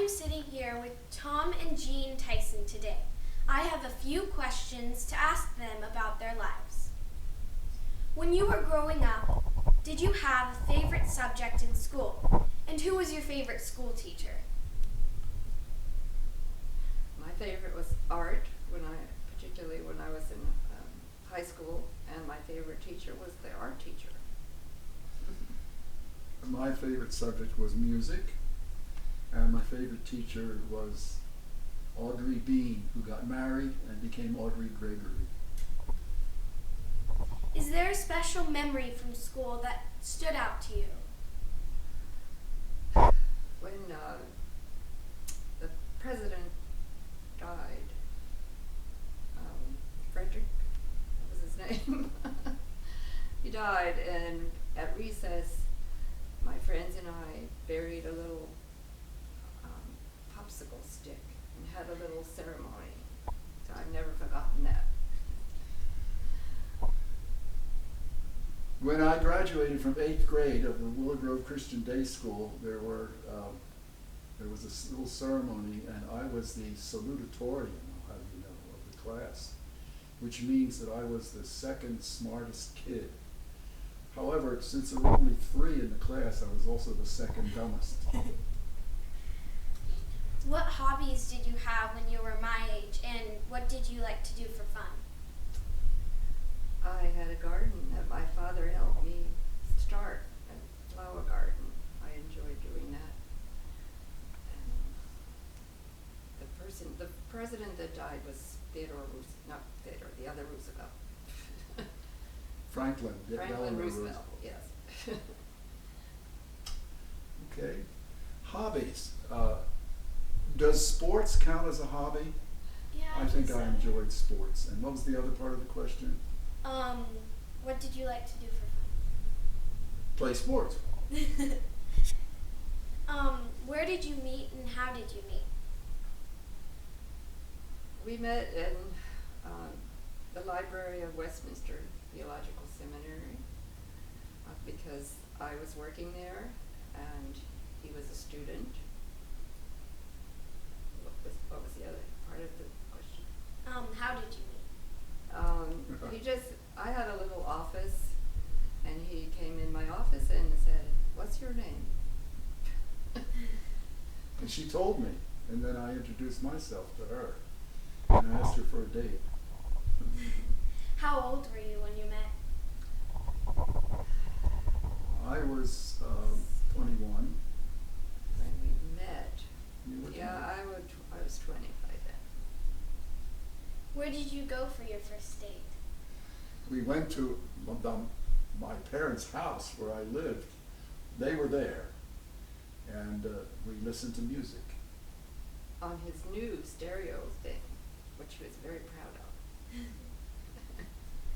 am sitting here with Tom and Jean Tyson today. I have a few questions to ask them about their lives. When you were growing up, did you have a favorite subject in school? And who was your favorite school teacher? My favorite was art, particularly when I was in high school, and my favorite teacher was the art teacher. My favorite subject was music, and my favorite teacher was Audrey Bean, who got married and became Audrey Gregory. Is there a special memory from school that stood out to you? When the president died, Frederick, what was his name? He died, and at recess, my friends and I buried a little popsicle stick and had a little ceremony. So I've never forgotten that. When I graduated from 8th grade of the Willow Grove Christian Day School, there was a little ceremony, and I was the salutatorian, of the class, which means that I was the second smartest kid. However, since there were only 3 in the class, I was also the second dumbest. What hobbies did you have when you were my age, and what did you like to do for fun? I had a garden that my father helped me start, a flower garden. I enjoyed doing that. And the president that died was the other Roosevelt. Franklin Roosevelt, yes. Okay. Hobbies. Does sports count as a hobby? Yeah, I think so. I enjoyed sports. And what was the other part of the question? What did you like to do Play sports. for fun? Where did you meet and how did you meet? We met in the library of Westminster Theological Seminary because I was working there and he was a student. What was the other part of the question? How did you meet? I had a little office, and he came in my office and said, "What's your name?" And she told me, and then I introduced myself to her, and I asked her for a date. How old were you when you met? I was 21. When we met, You were 20. I was 20 by then. Where did you go for your first date? We went to my parents' house where I lived. They were there, and we listened to music. On his new stereo thing, which he was very proud of.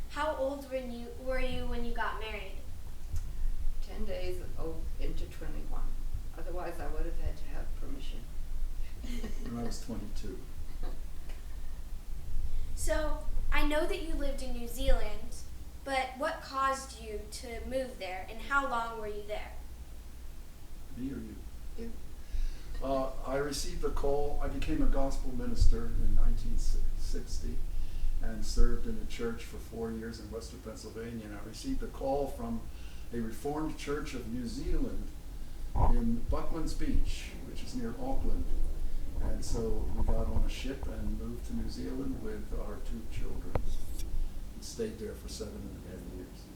How old were you when you got married? 10 days into 21. Otherwise, I would have had to have permission. When I was 22. So, I know that you lived in New Zealand, but what caused you to move there, and how long were you there? Me or you? You. I received a call. I became a gospel minister in 1960 and served in a church for 4 years in Western Pennsylvania. And I received a call from a Reformed Church of New Zealand in Bucklands Beach, which is near Auckland. And so we got on a ship and moved to New Zealand with our 2 children and stayed there for 7.5 years.